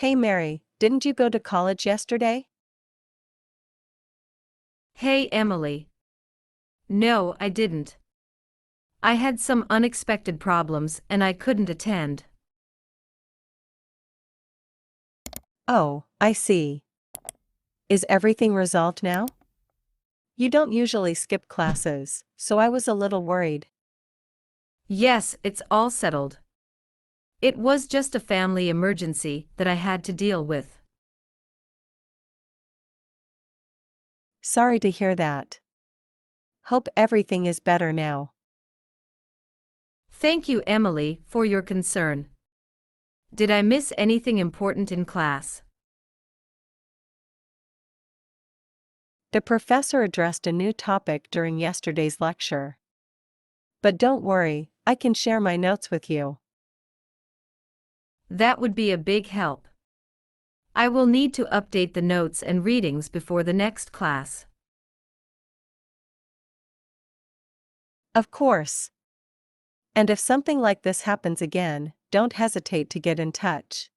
Hey Mary, didn't you go to college yesterday? Hey Emily. No, I didn't. I had some unexpected problems and I couldn't attend. Oh, I see. Is everything resolved now? You don't usually skip classes, so I was a little worried. Yes, it's all settled. It was just a family emergency that I had to deal with. Sorry to hear that. Hope everything is better now. Thank you, Emily, for your concern. Did I miss anything important in class? The professor addressed a new topic during yesterday's lecture. But don't worry, I can share my notes with you. That would be a big help. I will need to update the notes and readings before the next class. Of course. And if something like this happens again, don't hesitate to get in touch.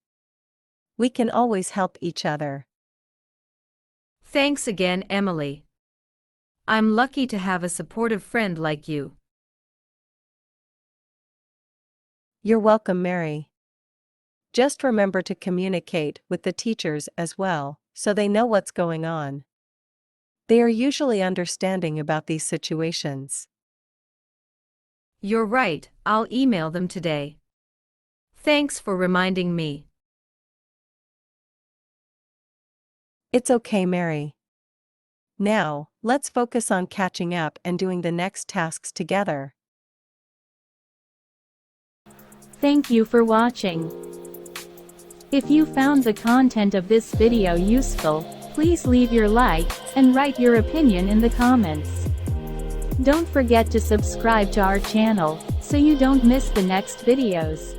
We can always help each other. Thanks again, Emily. I'm lucky to have a supportive friend like you. You're welcome, Mary. Just remember to communicate with the teachers as well, so they know what's going on. They are usually understanding about these situations. You're right, I'll email them today. Thanks for reminding me. It's okay, Mary. Now, let's focus on catching up and doing the next tasks together. Thank you for watching. If you found the content of this video useful, please leave your like and write your opinion in the comments. Don't forget to subscribe to our channel so you don't miss the next videos.